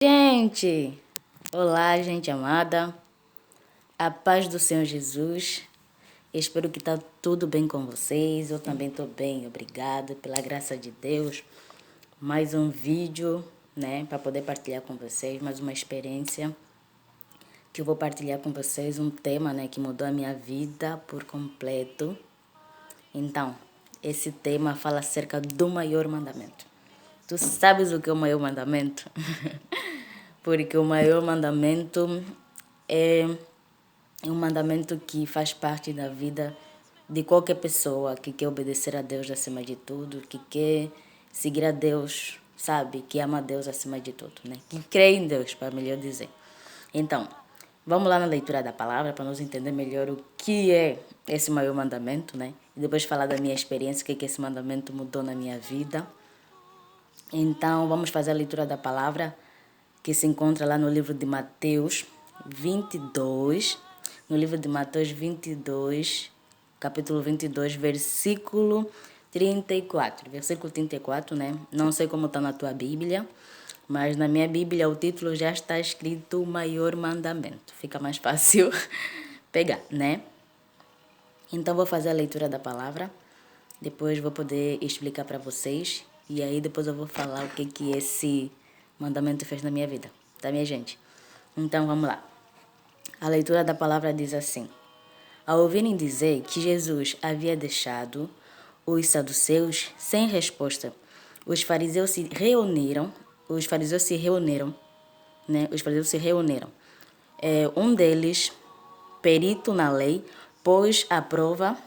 Gente, olá, gente amada, a paz do Senhor Jesus. Espero que tá tudo bem com vocês. Eu também tô bem, obrigado pela graça de Deus. Mais um vídeo, né, para poder partilhar com vocês, mais uma experiência que eu vou partilhar com vocês, um tema, né, que mudou a minha vida por completo. Então, esse tema fala acerca do maior mandamento. Tu sabes o que é o maior mandamento? Porque o maior mandamento é um mandamento que faz parte da vida de qualquer pessoa que quer obedecer a Deus acima de tudo, que quer seguir a Deus, sabe? Que ama a Deus acima de tudo, né? Que crê em Deus, para melhor dizer. Então, vamos lá na leitura da palavra para nós entender melhor o que é esse maior mandamento, né? E depois falar da minha experiência, o que esse mandamento mudou na minha vida. Então, vamos fazer a leitura da palavra que se encontra lá no livro de Mateus 22, no livro de Mateus 22, capítulo 22, versículo 34. Versículo 34, né? Não sei como está na tua Bíblia, mas na minha Bíblia o título já está escrito o maior mandamento. Fica mais fácil pegar, né? Então vou fazer a leitura da palavra, depois vou poder explicar para vocês e aí depois eu vou falar o que esse mandamento fez na minha vida, tá, minha gente? Então vamos lá. A leitura da palavra diz assim: ao ouvirem dizer que Jesus havia deixado os saduceus sem resposta, os fariseus se reuniram, né? Os fariseus se reuniram. Um deles, perito na lei, pôs à prova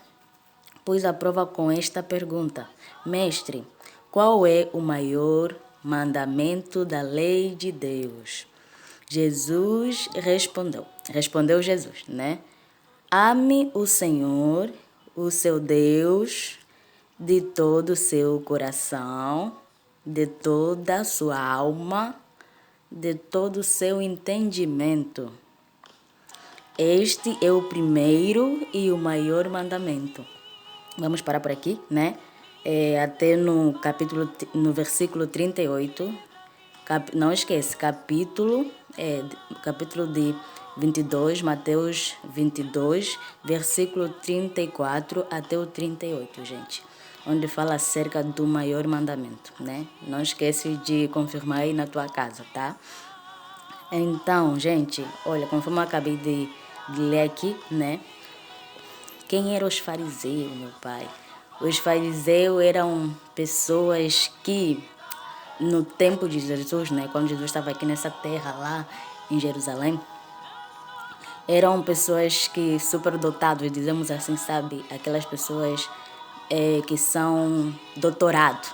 com esta pergunta: Mestre, qual é o maior mandamento da lei de Deus? Jesus respondeu Jesus, né? Ame o Senhor, o seu Deus, de todo o seu coração, de toda a sua alma, de todo o seu entendimento. Este é o primeiro e o maior mandamento. Vamos parar por aqui, né? Até no versículo 38. Não esquece, capítulo de 22, Mateus 22, versículo 34 até o 38, gente. Onde fala acerca do maior mandamento, né? Não esquece de confirmar aí na tua casa, tá? Então, gente, olha, conforme eu acabei de ler aqui, né? Quem eram os fariseus, meu pai? Os fariseus eram pessoas que, no tempo de Jesus, né, quando Jesus estava aqui nessa terra, lá em Jerusalém, eram pessoas que superdotados, dizemos assim, sabe? Aquelas pessoas que são doutorado,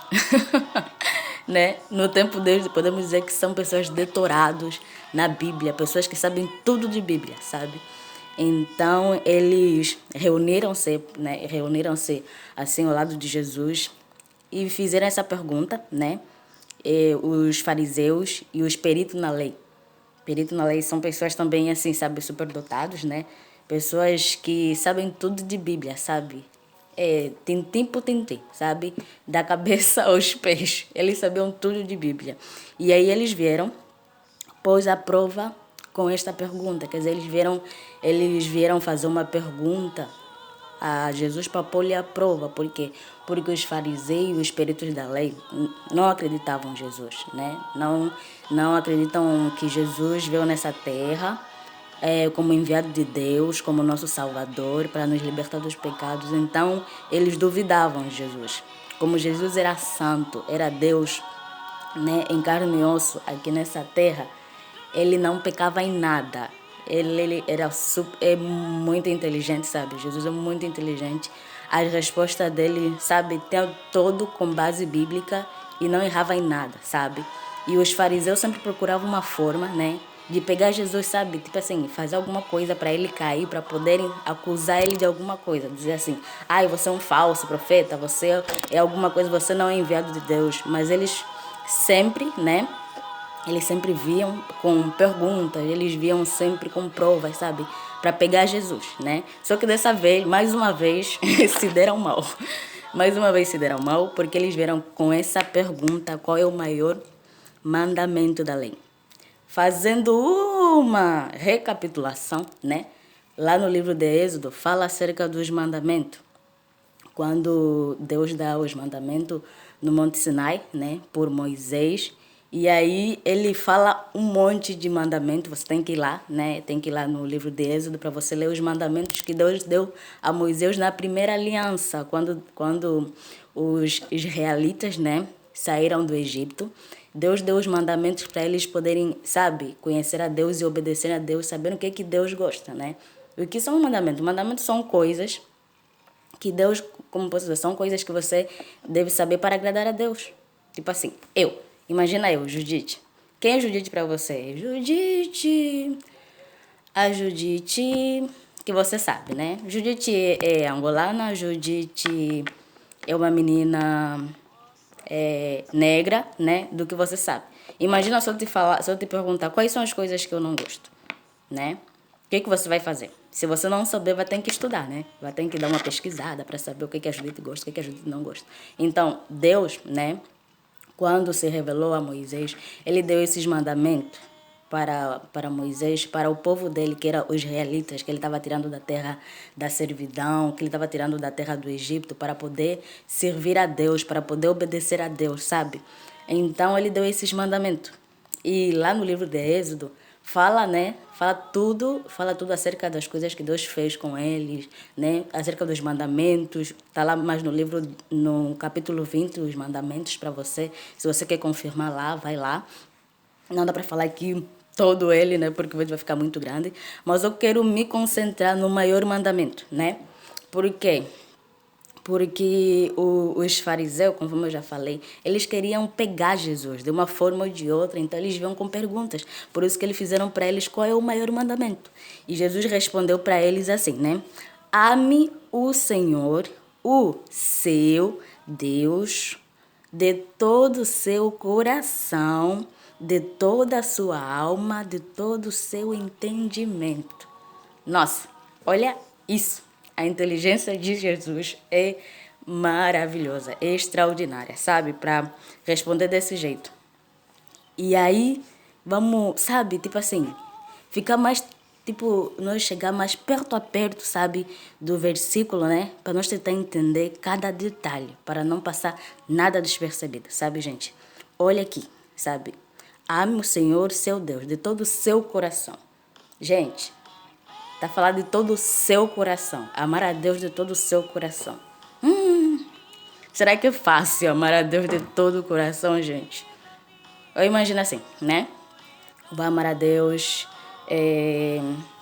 né? No tempo deles, podemos dizer que são pessoas doutorados na Bíblia, pessoas que sabem tudo de Bíblia, sabe? Então, eles reuniram-se, né? Reuniram-se assim ao lado de Jesus e fizeram essa pergunta, né? Os fariseus e os peritos na lei. Peritos na lei são pessoas também, assim, sabe, superdotados, né? Pessoas que sabem tudo de Bíblia, sabe? Tintim por tintim, sabe? Da cabeça aos pés. Eles sabiam tudo de Bíblia. E aí eles vieram, pôs à prova com esta pergunta. Quer dizer, eles vieram fazer uma pergunta a Jesus para pôr-lhe à prova. Por quê? Porque os fariseus e os peritos da lei não acreditavam em Jesus, né? Não acreditam que Jesus veio nessa terra como enviado de Deus, como nosso Salvador, para nos libertar dos pecados. Então, eles duvidavam de Jesus. Como Jesus era santo, era Deus, né, em carne e osso aqui nessa terra, ele não pecava em nada. Ele era muito inteligente, sabe? Jesus é muito inteligente. As respostas dele, sabe, tem todo com base bíblica e não errava em nada, sabe? E os fariseus sempre procuravam uma forma, né, de pegar Jesus, sabe? Tipo assim, fazer alguma coisa para ele cair, para poderem acusar ele de alguma coisa. Dizer assim, ai, você é um falso profeta, você é alguma coisa, você não é enviado de Deus. Mas eles sempre, né? Eles sempre viam com perguntas, eles viam sempre com provas, sabe? Para pegar Jesus, né? Só que dessa vez, mais uma vez, se deram mal. Mais uma vez se deram mal, porque eles vieram com essa pergunta: qual é o maior mandamento da lei? fazendo uma recapitulação, né? Lá no livro de Êxodo, fala acerca dos mandamentos. Quando Deus dá os mandamentos no Monte Sinai, né, por Moisés, e aí ele fala um monte de mandamentos, você tem que ir lá, né, tem que ir lá no livro de Êxodo para você ler os mandamentos que Deus deu a Moisés na primeira aliança, quando os israelitas, né, saíram do Egito. Deus deu os mandamentos para eles poderem, sabe, conhecer a Deus e obedecer a Deus, sabendo o que Deus gosta, né? O que são os mandamentos? Mandamentos são coisas que Deus, como posso dizer, são coisas que você deve saber para agradar a Deus. Tipo assim, imagina eu, Judite. Quem é Judite para você? Judite, a Judite que você sabe, né? Judite é angolana, Judite é uma menina negra, né? Do que você sabe. Imagina se eu te perguntar quais são as coisas que eu não gosto, né? O que você vai fazer? Se você não souber, vai ter que estudar, né? Vai ter que dar uma pesquisada para saber o que a Judite gosta, o que a Judite não gosta. Então, Deus, né? Quando se revelou a Moisés, ele deu esses mandamentos para Moisés, para o povo dele, que eram os israelitas, que ele estava tirando da terra da servidão, que ele estava tirando da terra do Egito, para poder servir a Deus, para poder obedecer a Deus, sabe? Então, ele deu esses mandamentos. E lá no livro de Êxodo, fala, né? Fala tudo acerca das coisas que Deus fez com eles, né? Acerca dos mandamentos. Tá lá mais no livro, no capítulo 20, os mandamentos para você. Se você quer confirmar lá, vai lá. Não dá para falar aqui todo ele, né? Porque o vídeo vai ficar muito grande. Mas eu quero me concentrar no maior mandamento, né? Por quê? Porque os fariseus, como eu já falei, eles queriam pegar Jesus de uma forma ou de outra, então eles vinham com perguntas. Por isso que eles fizeram para eles qual é o maior mandamento. E Jesus respondeu para eles assim, né? Ame o Senhor, o seu Deus, de todo o seu coração, de toda a sua alma, de todo o seu entendimento. Nossa, olha isso. A inteligência de Jesus é maravilhosa, é extraordinária, sabe? Para responder desse jeito. E aí, vamos, sabe? Tipo assim, ficar mais, tipo, nós chegar mais perto a perto, sabe? Do versículo, né? Para nós tentar entender cada detalhe, para não passar nada despercebido, sabe, gente? Olha aqui, sabe? Ame o Senhor, seu Deus, de todo o seu coração. Gente, está falando de todo o seu coração. Amar a Deus de todo o seu coração. Será que é fácil amar a Deus de todo o coração, gente? Eu imagino assim, né? Vou amar a Deus,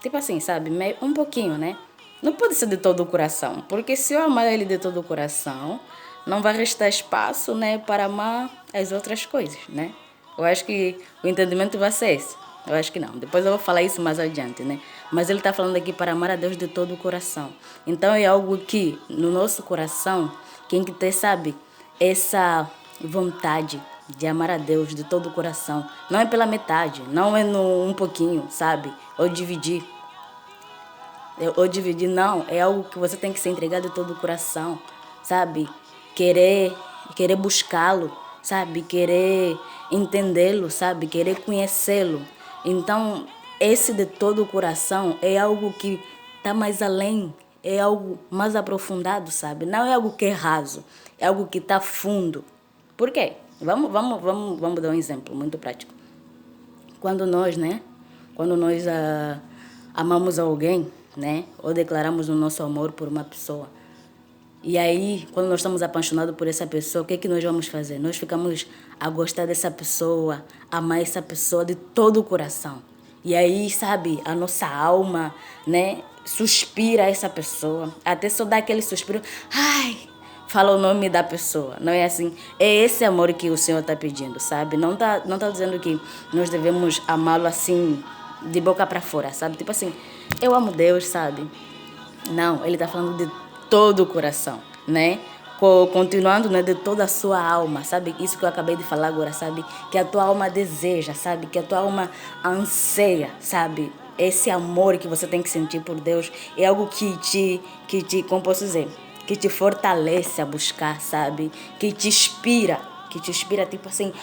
tipo assim, sabe? Um pouquinho, né? Não pode ser de todo o coração. Porque se eu amar Ele de todo o coração, não vai restar espaço, né? Para amar as outras coisas, né? Eu acho que o entendimento vai ser esse. Eu acho que não. Depois eu vou falar isso mais adiante, né? Mas ele está falando aqui para amar a Deus de todo o coração. Então é algo que no nosso coração, quem que ter, sabe, essa vontade de amar a Deus de todo o coração. Não é pela metade, não é no um pouquinho, sabe? Ou dividir. Ou dividir, não. É algo que você tem que se entregar de todo o coração, sabe? Querer buscá-lo, sabe? Querer entendê-lo, sabe? Querer conhecê-lo. Então, esse de todo o coração é algo que está mais além, é algo mais aprofundado, sabe? Não é algo que é raso, é algo que está fundo. Por quê? Vamos dar um exemplo muito prático. Quando nós, né? Quando nós amamos alguém, né? Ou declaramos o nosso amor por uma pessoa. E aí, quando nós estamos apaixonados por essa pessoa, o que é que nós vamos fazer? Nós ficamos a gostar dessa pessoa, amar essa pessoa de todo o coração. E aí, sabe, a nossa alma, né, suspira essa pessoa. Até só dá aquele suspiro, ai, fala o nome da pessoa. Não é assim? É esse amor que o Senhor está pedindo, sabe? Não tá dizendo que nós devemos amá-lo assim, de boca para fora, sabe? Tipo assim, eu amo Deus, sabe? Não, ele está falando de todo o coração, né? Continuando, né, de toda a sua alma, sabe? Isso que eu acabei de falar agora, sabe? Que a tua alma deseja, sabe? Que a tua alma anseia, sabe? Esse amor que você tem que sentir por Deus é algo como posso dizer? Que te fortalece a buscar, sabe? Que te inspira, tipo assim,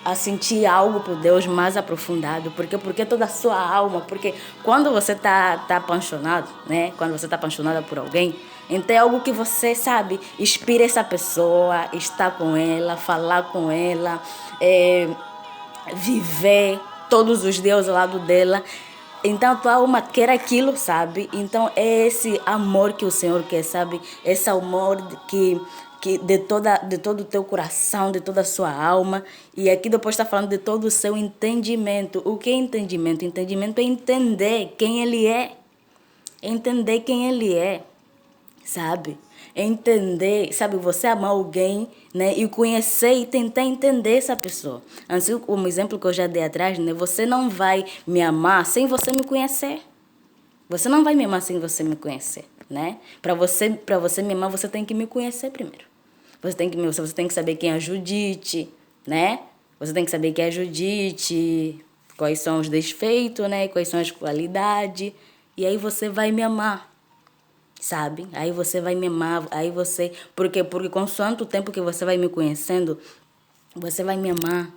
a sentir algo por Deus mais aprofundado. Porque toda a sua alma. Porque quando você tá apaixonado, né? Quando você tá apaixonada por alguém, então é algo que você, sabe, inspira essa pessoa, estar com ela, falar com ela, viver todos os dias ao lado dela. Então a tua alma quer aquilo, sabe? Então é esse amor que o Senhor quer, sabe? Esse amor que de todo o teu coração, de toda a sua alma. E aqui depois está falando de todo o seu entendimento. O que é entendimento? Entendimento é entender quem Ele é. Entender quem Ele é, sabe? Entender, sabe, você amar alguém, né, e conhecer e tentar entender essa pessoa. Assim como o exemplo que eu já dei atrás, né, você não vai me amar sem você me conhecer. Você não vai me amar sem você me conhecer, né? Para você me amar, você tem que me conhecer primeiro. Você tem que saber quem é a Judite, né? Você tem que saber quem é a Judite, quais são os defeitos, né? Quais são as qualidades. E aí você vai me amar, sabe? Aí você vai me amar, aí você... Porque consoante o tempo que você vai me conhecendo, você vai me amar,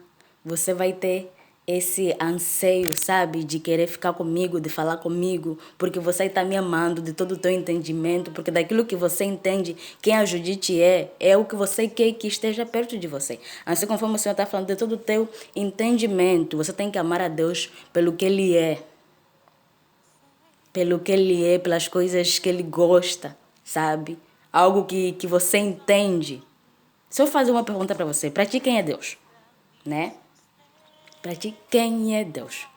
você vai ter esse anseio, sabe? De querer ficar comigo, de falar comigo, porque você está me amando de todo o teu entendimento, porque daquilo que você entende, quem a Judite é o que você quer que esteja perto de você. Assim conforme o Senhor está falando de todo o teu entendimento, você tem que amar a Deus pelo que Ele é. Pelo que Ele é, pelas coisas que Ele gosta, sabe? Algo que você entende. Se eu fazer uma pergunta para você, para ti quem é Deus? Né? Para ti quem é Deus?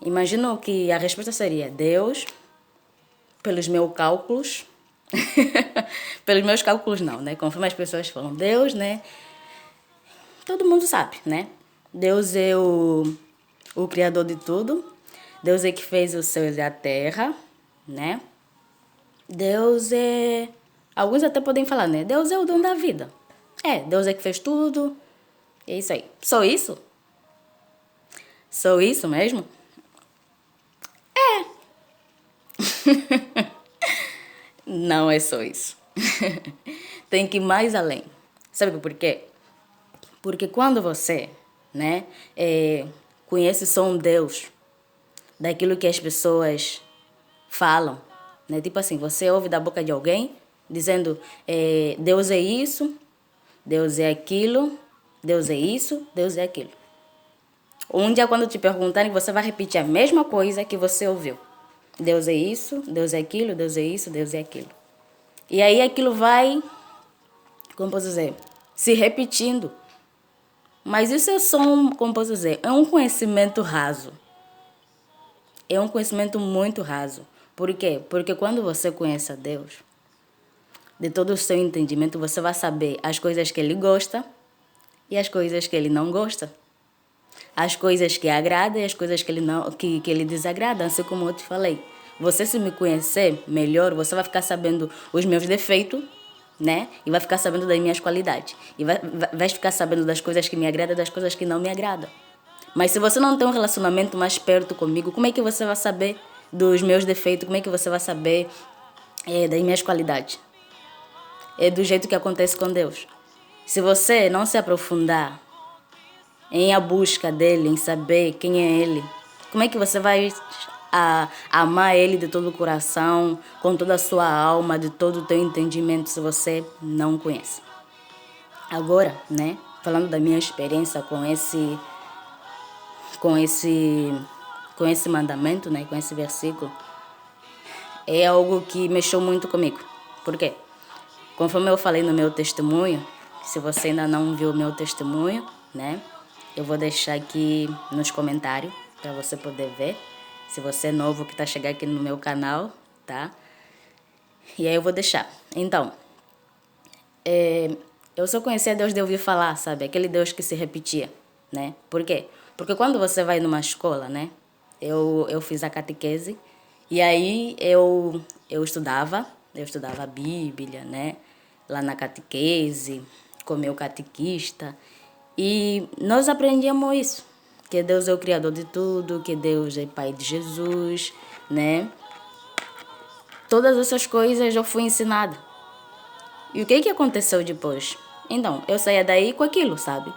Imagino que a resposta seria Deus, pelos meus cálculos. Pelos meus cálculos não, né? Conforme as pessoas falam Deus, né? Todo mundo sabe, né? Deus é o criador de tudo. Deus é que fez os céus e a terra, né? Deus é... Alguns até podem falar, né? Deus é o dono da vida. Deus é que fez tudo. É isso aí. Só isso? Só isso mesmo? Não é só isso. Tem que ir mais além. Sabe por quê? Porque quando você, né, conhece só um Deus, daquilo que as pessoas falam, né? Tipo assim, você ouve da boca de alguém dizendo Deus é isso, Deus é aquilo, Deus é isso, Deus é aquilo. Um dia quando te perguntarem, você vai repetir a mesma coisa que você ouviu. Deus é isso, Deus é aquilo, Deus é isso, Deus é aquilo. E aí aquilo vai, como posso dizer, se repetindo. Mas isso é só como posso dizer, é um conhecimento raso. É um conhecimento muito raso. Por quê? Porque quando você conhece a Deus, de todo o seu entendimento, você vai saber as coisas que Ele gosta e as coisas que Ele não gosta. As coisas que agradam e as coisas que ele desagrada, assim como eu te falei. Você se me conhecer melhor, você vai ficar sabendo os meus defeitos, né? E vai ficar sabendo das minhas qualidades. E vai ficar sabendo das coisas que me agradam e das coisas que não me agradam. Mas se você não tem um relacionamento mais perto comigo, como é que você vai saber dos meus defeitos? Como é que você vai saber das minhas qualidades? É do jeito que acontece com Deus. Se você não se aprofundar em a busca dele, em saber quem é ele, como é que você vai amar ele de todo o coração, com toda a sua alma, de todo o teu entendimento, se você não conhece? Agora, né, falando da minha experiência com esse mandamento, né, com esse versículo, é algo que mexeu muito comigo. Por quê? Conforme eu falei no meu testemunho, se você ainda não viu o meu testemunho, né, eu vou deixar aqui nos comentários para você poder ver. Se você é novo que está chegando aqui no meu canal, tá? E aí eu vou deixar. Então, eu só conhecia Deus de ouvir falar, sabe? Aquele Deus que se repetia, né? Por quê? Porque quando você vai numa escola, né? Eu fiz a catequese e aí eu estudava a Bíblia, né? Lá na catequese, com meu catequista. E nós aprendíamos isso, que Deus é o Criador de tudo, que Deus é Pai de Jesus, né? Todas essas coisas eu fui ensinada. E o que aconteceu depois? Então, eu saía daí com aquilo, sabe?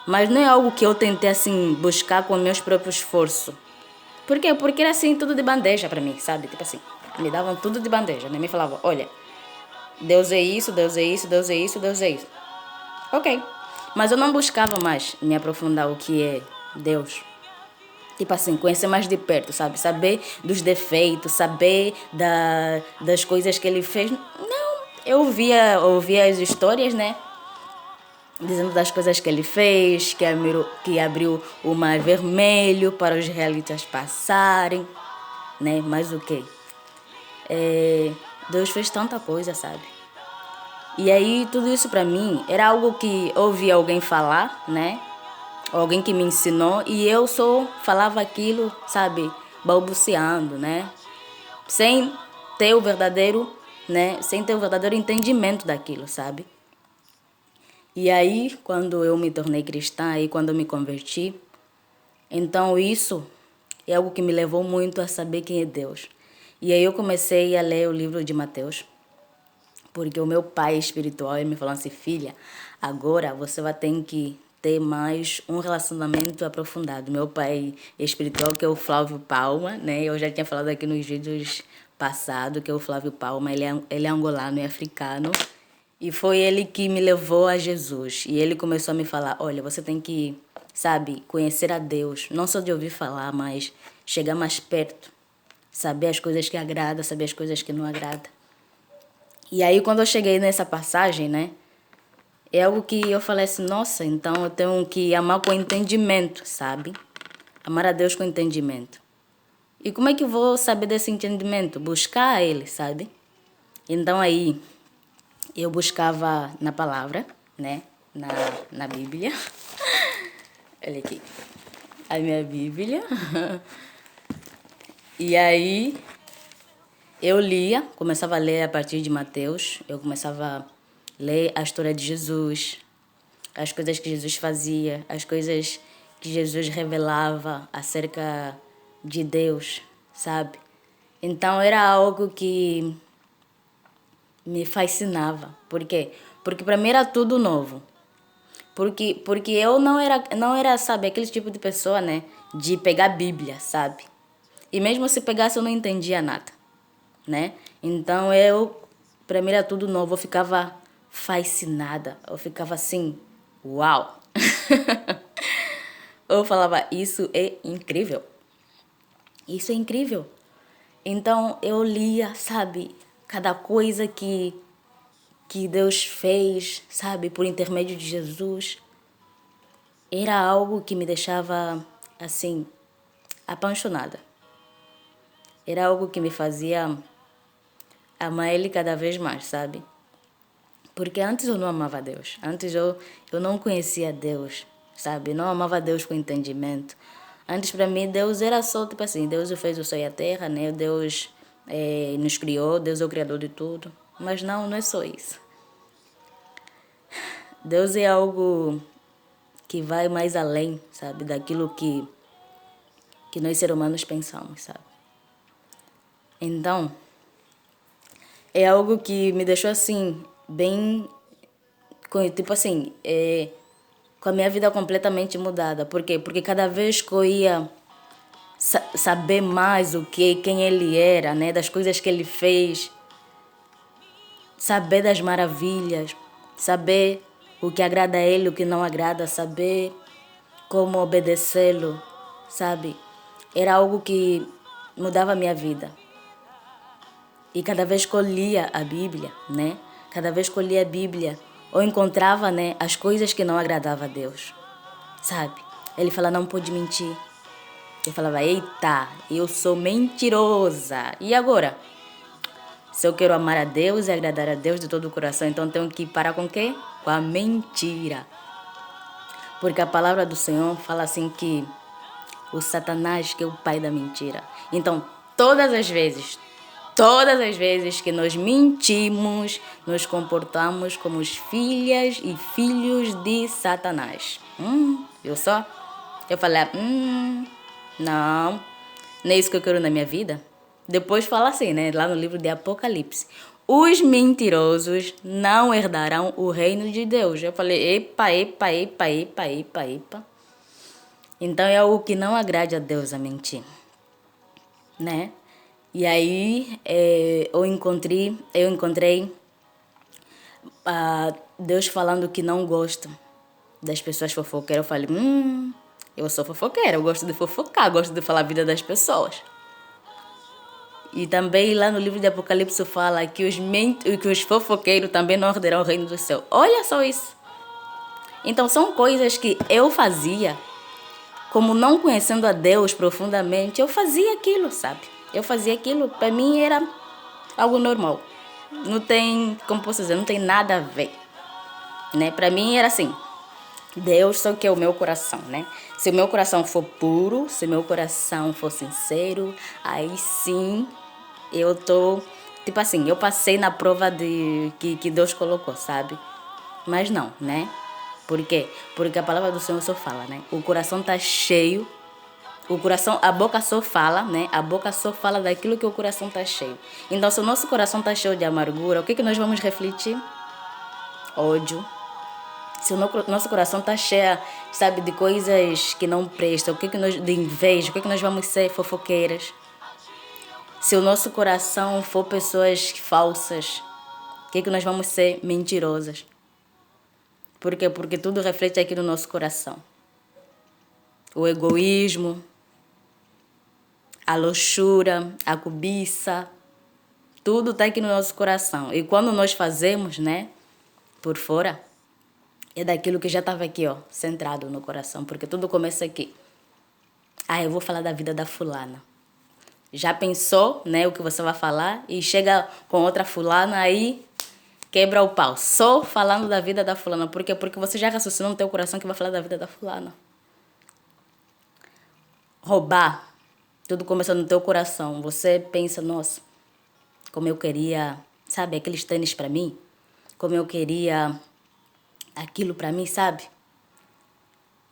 Mas não é algo que eu tentei assim buscar com meus próprios esforços. Por quê? Porque era assim tudo de bandeja para mim, sabe? Tipo assim, me davam tudo de bandeja, né? Me falavam, olha, Deus é isso, Deus é isso, Deus é isso, Deus é isso. Ok. Mas eu não buscava mais me aprofundar o que é Deus. Tipo assim, conhecer mais de perto, sabe? Saber dos defeitos, saber das coisas que ele fez. Não, eu ouvia as histórias, né? Dizendo das coisas que ele fez, que abriu o mar vermelho para os israelitas passarem, né? Mas o quê? Deus fez tanta coisa, sabe? E aí tudo isso para mim era algo que eu ouvi alguém falar, né? Alguém que me ensinou e eu só falava aquilo, sabe? Balbuciando, né? Sem ter o verdadeiro, né? Sem ter o verdadeiro entendimento daquilo, sabe? E aí, quando eu me tornei cristã, aí quando eu me converti, então isso é algo que me levou muito a saber quem é Deus. E aí eu comecei a ler o livro de Mateus, porque o meu pai espiritual ele me falou assim, filha, agora você vai ter que ter mais um relacionamento aprofundado. Meu pai espiritual, que é o Flávio Palma, né? Eu já tinha falado aqui nos vídeos passados, que é o Flávio Palma, ele é angolano e africano. E foi ele que me levou a Jesus. E ele começou a me falar, olha, você tem que, sabe, conhecer a Deus. Não só de ouvir falar, mas chegar mais perto. Saber as coisas que agradam, saber as coisas que não agradam. E aí, quando eu cheguei nessa passagem, né? É algo que eu falei assim, nossa, então eu tenho que amar com entendimento, sabe? Amar a Deus com entendimento. E como é que eu vou saber desse entendimento? Buscar Ele, sabe? Então aí, eu buscava na palavra, né? Na Bíblia. Olha aqui. A minha Bíblia. E aí, eu lia, começava a ler a partir de Mateus. Eu começava a ler a história de Jesus, as coisas que Jesus fazia, as coisas que Jesus revelava acerca de Deus, sabe? Então era algo que me fascinava. Por quê? Porque para mim era tudo novo. Porque eu não era, sabe, aquele tipo de pessoa, né? De pegar a Bíblia, sabe? E mesmo se pegasse eu não entendia nada, né? Então pra mim era tudo novo. Eu ficava fascinada. Eu ficava assim, uau! Eu falava, isso é incrível. Isso é incrível. Então eu lia, sabe, cada coisa que Deus fez, sabe, por intermédio de Jesus. Era algo que me deixava, assim, apaixonada. Era algo que me fazia amar Ele cada vez mais, sabe? Porque antes eu não amava Deus. Antes eu não conhecia Deus, sabe? Não amava Deus com entendimento. Antes para mim Deus era só tipo assim, Deus fez o céu e a terra, né? Deus nos criou, Deus é o criador de tudo. Mas não é só isso. Deus é algo que vai mais além, sabe? Daquilo que nós seres humanos pensamos, sabe? Então, é algo que me deixou assim, bem, tipo assim, com a minha vida completamente mudada. Por quê? Porque cada vez que eu ia saber mais quem ele era, né? Das coisas que ele fez, saber das maravilhas, saber o que agrada a ele, o que não agrada, saber como obedecê-lo, sabe? Era algo que mudava a minha vida. E cada vez que eu lia a Bíblia, né? Cada vez que eu lia a Bíblia, eu encontrava, né, as coisas que não agradavam a Deus, sabe? Ele fala, não pode mentir. Eu falava, eita, eu sou mentirosa. E agora? Se eu quero amar a Deus e agradar a Deus de todo o coração, então tenho que parar com o quê? Com a mentira. Porque a palavra do Senhor fala assim que o Satanás que é o pai da mentira. Então, todas as vezes que nós mentimos, nos comportamos como os filhas e filhos de Satanás. Viu só? Eu falei, não é isso que eu quero na minha vida. Depois fala assim, né? Lá no livro de Apocalipse. os mentirosos não herdarão o reino de Deus. Eu falei, epa. Então é algo que não agrade a Deus a mentir, né? E aí eu encontrei Deus falando que não gosta das pessoas fofoqueiras. Eu falei, eu sou fofoqueira, eu gosto de fofocar, gosto de falar a vida das pessoas. E também lá no livro de Apocalipse fala que os fofoqueiros também não herdarão o reino do céu. Olha só isso. Então são coisas que eu fazia, como não conhecendo a Deus profundamente, eu fazia aquilo, sabe? Eu fazia aquilo, para mim era algo normal. Não tem, como posso dizer, não tem nada a ver, né? Para mim era assim, Deus só que é o meu coração, né? Se o meu coração for puro, se o meu coração for sincero, aí sim eu tô, tipo assim, eu passei na prova que Deus colocou, sabe? Mas não, né? Por quê? Porque a palavra do Senhor só fala, né? O coração tá cheio, a boca só fala, né? A boca só fala daquilo que o coração tá cheio. Então, se o nosso coração tá cheio de amargura, o que nós vamos refletir? Ódio. Se o nosso coração tá cheio, sabe, de coisas que não prestam, de inveja, o que nós vamos ser? Fofoqueiras. Se o nosso coração for pessoas falsas, o que nós vamos ser? Mentirosas. Por quê? Porque tudo reflete aqui no nosso coração. O egoísmo, a luxúria, a cobiça, tudo está aqui no nosso coração. E quando nós fazemos, né, por fora, é daquilo que já estava aqui, ó, centrado no coração, porque tudo começa aqui. Eu vou falar da vida da fulana. Já pensou, né, o que você vai falar e chega com outra fulana aí quebra o pau. Só falando da vida da fulana. Por quê? Porque você já raciocinou no teu coração que vai falar da vida da fulana. Roubar. Tudo começa no teu coração. Você pensa, nossa, como eu queria, sabe, aqueles tênis para mim. Como eu queria aquilo para mim, sabe?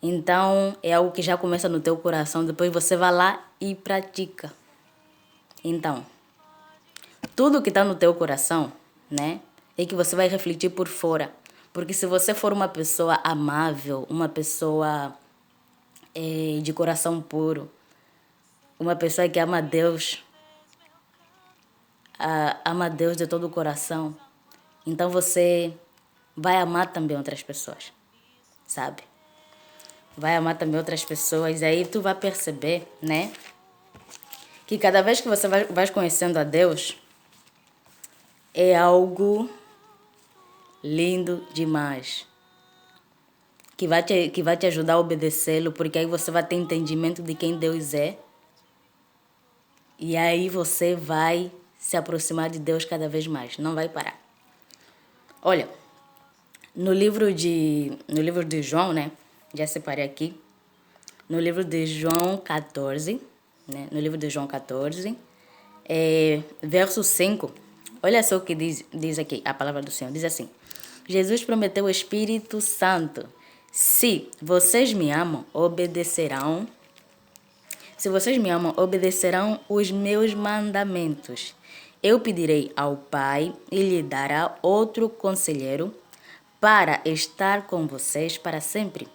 Então, é algo que já começa no teu coração. Depois você vai lá e pratica. Então, tudo que está no teu coração, né, é que você vai refletir por fora. Porque se você for uma pessoa amável, uma pessoa de coração puro, uma pessoa que ama Deus, ama Deus de todo o coração, então você vai amar também outras pessoas, sabe? Vai amar também outras pessoas, e aí tu vai perceber, né, que cada vez que você vai conhecendo a Deus, é algo lindo demais. Que vai te ajudar a obedecê-lo, porque aí você vai ter entendimento de quem Deus é. E aí você vai se aproximar de Deus cada vez mais, não vai parar. Olha, no livro de João, né? Já separei aqui. No livro de João 14, né? No livro de João 14, verso 5. Olha só o que diz aqui, a palavra do Senhor. Diz assim: Jesus prometeu o Espírito Santo. Se vocês me amam, obedecerão. Se vocês me amam, obedecerão os meus mandamentos. Eu pedirei ao Pai e lhe dará outro conselheiro para estar com vocês para sempre.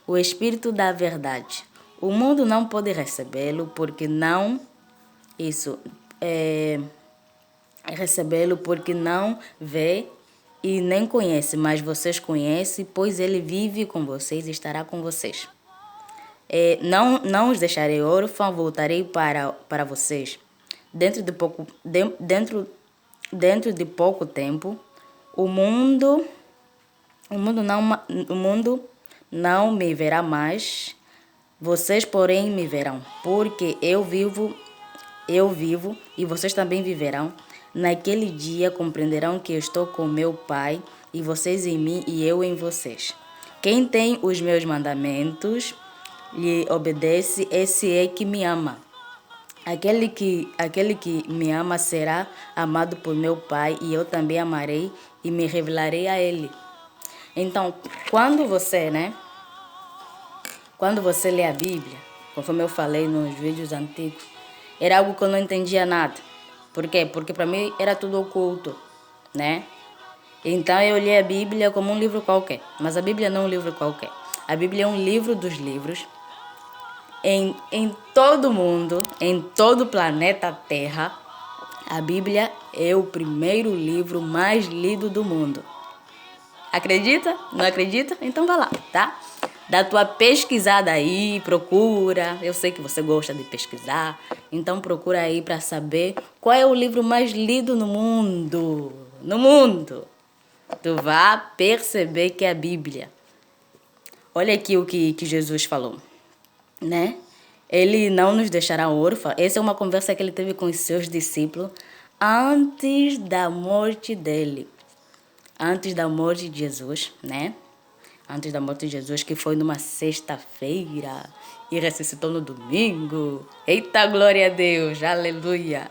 O Espírito da verdade. O mundo não pode recebê-lo porque não vê e nem conhece, mas vocês conhecem, pois ele vive com vocês e estará com vocês. Não os deixarei órfãos, voltarei para vocês. Dentro de pouco tempo, o mundo não me verá mais, vocês, porém, me verão, porque eu vivo e vocês também viverão. Naquele dia compreenderão que eu estou com meu Pai, e vocês em mim e eu em vocês. Quem tem os meus mandamentos lhe obedece, esse é que me ama. Aquele que me ama será amado por meu Pai, e eu também amarei e me revelarei a ele. Então, quando você lê a Bíblia, conforme eu falei nos vídeos antigos, era algo que eu não entendia nada. Por quê? Porque para mim era tudo oculto, né? Então eu li a Bíblia como um livro qualquer. Mas a Bíblia não é um livro qualquer. A Bíblia é um livro dos livros. Em todo o mundo, em todo o planeta Terra, a Bíblia é o primeiro livro mais lido do mundo. Acredita? Não acredita? Então vá lá, tá? Dá tua pesquisada aí, procura. Eu sei que você gosta de pesquisar. Então procura aí para saber qual é o livro mais lido no mundo. No mundo. Tu vai perceber que é a Bíblia. Olha aqui o que Jesus falou, né? Ele não nos deixará órfãos. Essa é uma conversa que ele teve com os seus discípulos antes da morte dele. Antes da morte de Jesus, né? Antes da morte de Jesus, que foi numa sexta-feira e ressuscitou no domingo. Eita, glória a Deus, aleluia.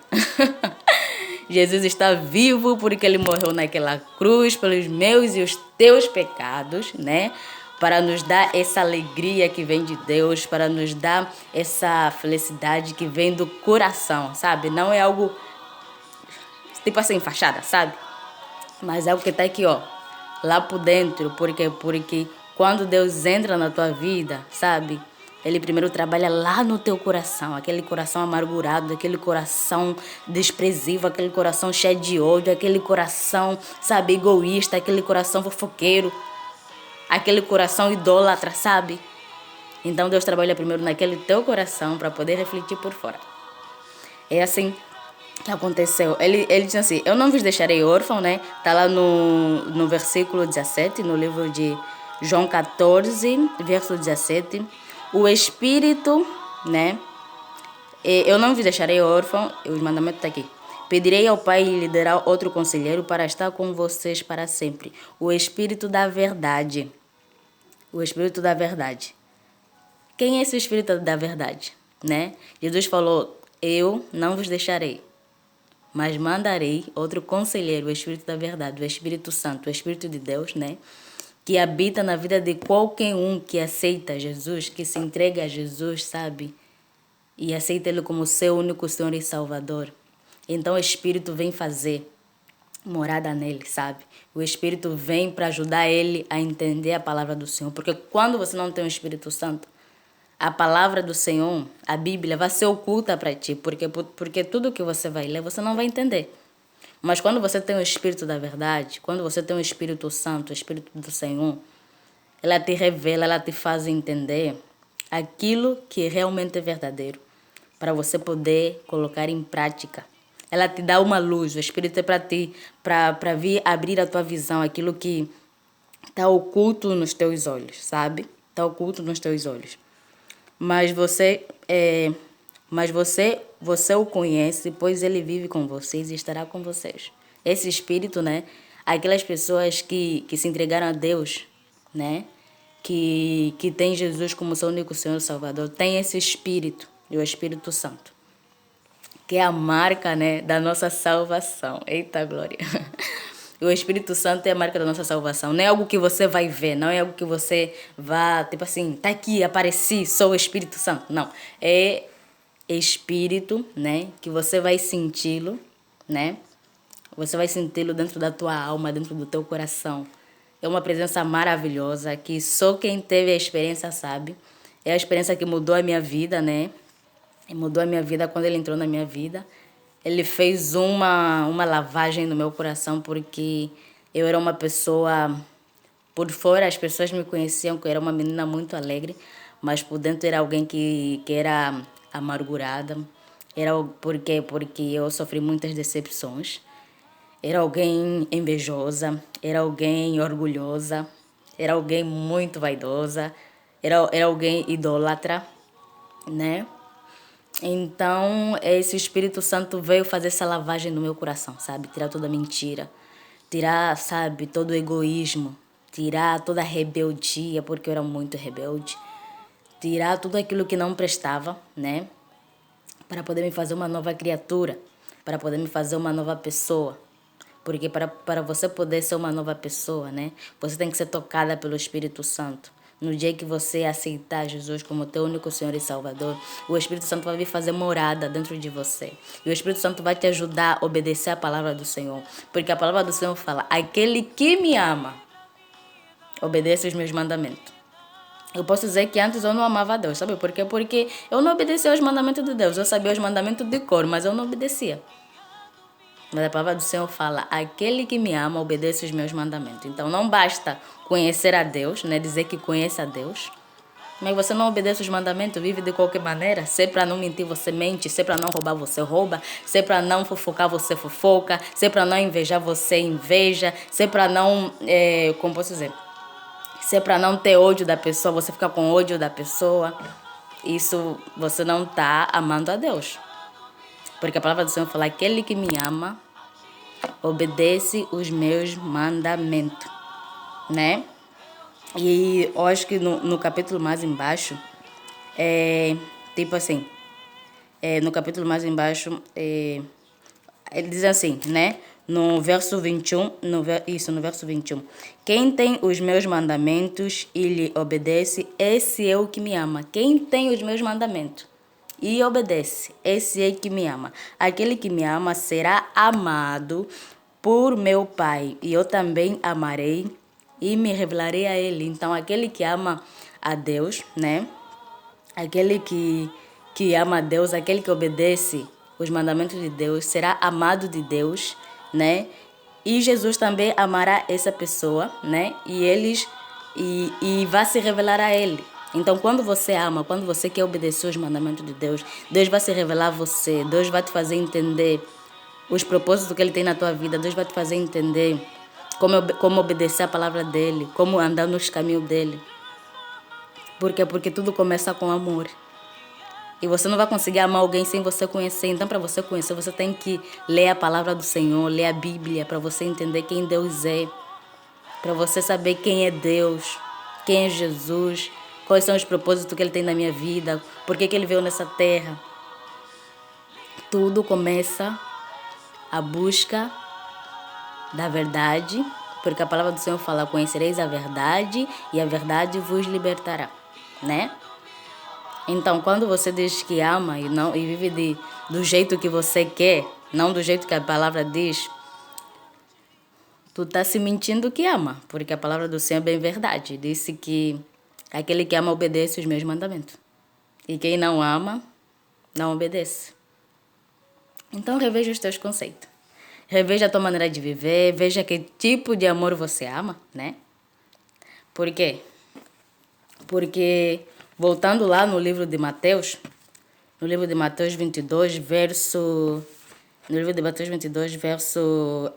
Jesus está vivo porque ele morreu naquela cruz pelos meus e os teus pecados, né? Para nos dar essa alegria que vem de Deus, para nos dar essa felicidade que vem do coração, sabe? Não é algo tipo assim, fachada, sabe? Mas é algo que está aqui, ó, lá por dentro. Porque quando Deus entra na tua vida, sabe? Ele primeiro trabalha lá no teu coração, aquele coração amargurado, aquele coração desprezível, aquele coração cheio de ódio, aquele coração, sabe, egoísta, aquele coração fofoqueiro, aquele coração idólatra, sabe? Então Deus trabalha primeiro naquele teu coração para poder refletir por fora. É assim que aconteceu. Ele diz assim, eu não vos deixarei órfão, né? Tá lá no versículo 17, no livro de João 14, verso 17. O Espírito, né? Eu não vos deixarei órfão, o mandamento está aqui. Pedirei ao Pai e lhe dará outro conselheiro para estar com vocês para sempre. O Espírito da verdade. O Espírito da verdade. Quem é esse Espírito da verdade, né? Jesus falou, eu não vos deixarei, mas mandarei outro conselheiro, o Espírito da verdade, o Espírito Santo, o Espírito de Deus, né? Que habita na vida de qualquer um que aceita Jesus, que se entrega a Jesus, sabe? E aceita Ele como seu único Senhor e Salvador. Então o Espírito vem fazer morada nele, sabe? O Espírito vem para ajudar ele a entender a palavra do Senhor. Porque quando você não tem o Espírito Santo, a palavra do Senhor, a Bíblia, vai ser oculta para ti. Porque tudo que você vai ler, você não vai entender. Mas quando você tem o Espírito da verdade, quando você tem o Espírito Santo, o Espírito do Senhor, ela te revela, ela te faz entender aquilo que realmente é verdadeiro, para você poder colocar em prática. Ela te dá uma luz, o Espírito é para ti, para vir abrir a tua visão, aquilo que está oculto nos teus olhos, sabe? Está oculto nos teus olhos. Mas você o conhece, pois ele vive com vocês e estará com vocês. Esse Espírito, né? Aquelas pessoas que se entregaram a Deus, né? Que tem Jesus como seu único Senhor e Salvador, tem esse Espírito, o Espírito Santo, que é a marca, né, da nossa salvação. Eita glória! O Espírito Santo é a marca da nossa salvação. Não é algo que você vai ver, não é algo que você vá, tipo assim, tá aqui, apareci, sou o Espírito Santo. Não, é Espírito, né, que você vai senti-lo, né? Você vai senti-lo dentro da tua alma, dentro do teu coração. É uma presença maravilhosa que só quem teve a experiência sabe. É a experiência que mudou a minha vida, né? Mudou a minha vida quando ele entrou na minha vida. Ele fez uma lavagem no meu coração porque eu era uma pessoa... Por fora as pessoas me conheciam que eu era uma menina muito alegre, mas por dentro era alguém que era amargurada. Porque eu sofri muitas decepções. Era alguém invejosa, era alguém orgulhosa, era alguém muito vaidosa, era alguém idólatra, né? Então, esse Espírito Santo veio fazer essa lavagem no meu coração, sabe? Tirar toda a mentira, tirar, sabe, todo o egoísmo, tirar toda a rebeldia, porque eu era muito rebelde, tirar tudo aquilo que não prestava, né? Para poder me fazer uma nova criatura, para poder me fazer uma nova pessoa. Porque para você poder ser uma nova pessoa, né? Você tem que ser tocada pelo Espírito Santo. no dia que você aceitar Jesus como teu único Senhor e Salvador, o Espírito Santo vai vir fazer morada dentro de você. E o Espírito Santo vai te ajudar a obedecer a palavra do Senhor. Porque a palavra do Senhor fala, aquele que me ama, obedece os meus mandamentos. Eu posso dizer que antes eu não amava a Deus, sabe por quê? Porque eu não obedecia aos mandamentos de Deus. Eu sabia os mandamentos de cor, mas eu não obedecia. Mas a palavra do Senhor fala, aquele que me ama obedece os meus mandamentos. Então não basta conhecer a Deus, né? Dizer que conhece a Deus. Mas você não obedece os mandamentos, vive de qualquer maneira. Se é para não mentir, você mente. Se é para não roubar, você rouba. Se é para não fofocar, você fofoca. Se é para não invejar, você inveja. Se é para não, como posso dizer? Se é para não ter ódio da pessoa, você fica com ódio da pessoa. Isso você não está amando a Deus. Porque a palavra do Senhor fala, aquele que me ama obedece os meus mandamentos, né? E eu acho que no capítulo mais embaixo, tipo assim, no capítulo mais embaixo, ele diz assim, né? No verso 21, no verso 21. Quem tem os meus mandamentos e lhe obedece, esse é o que me ama. Quem tem os meus mandamentos e obedece, esse é que me ama. Aquele que me ama será amado por meu Pai, e eu também amarei e me revelarei a ele. Então, aquele que ama a Deus, né? Aquele que ama a Deus, aquele que obedece os mandamentos de Deus, será amado de Deus, né? E Jesus também amará essa pessoa, né? E vai se revelar a ele. Então, quando você ama, quando você quer obedecer os mandamentos de Deus, Deus vai se revelar a você, Deus vai te fazer entender os propósitos que Ele tem na tua vida, Deus vai te fazer entender como obedecer a palavra dEle, como andar nos caminhos dEle. Por quê? Porque tudo começa com amor. E você não vai conseguir amar alguém sem você conhecer. Então, para você conhecer, você tem que ler a palavra do Senhor, ler a Bíblia, para você entender quem Deus é, para você saber quem é Deus, quem é Jesus, quais são os propósitos que Ele tem na minha vida, por que Ele veio nessa terra. Tudo começa a busca da verdade, porque a palavra do Senhor fala, conhecereis a verdade e a verdade vos libertará, né? Então, quando você diz que ama e vive do jeito que você quer, não do jeito que a palavra diz, tu está se mentindo que ama, porque a palavra do Senhor é bem verdade. Disse que aquele que ama obedece os meus mandamentos. E quem não ama, não obedece. Então, reveja os teus conceitos. Reveja a tua maneira de viver, veja que tipo de amor você ama, né? Por quê? Porque, voltando lá no livro de Mateus 22, verso... No livro de Mateus 22, verso...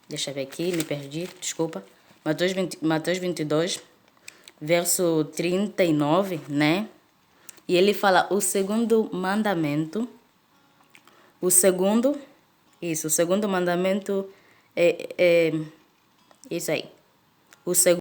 deixa eu ver aqui, me perdi, desculpa. Mateus 22, verso 39, né? E ele fala o segundo mandamento. O segundo mandamento é isso aí. O segundo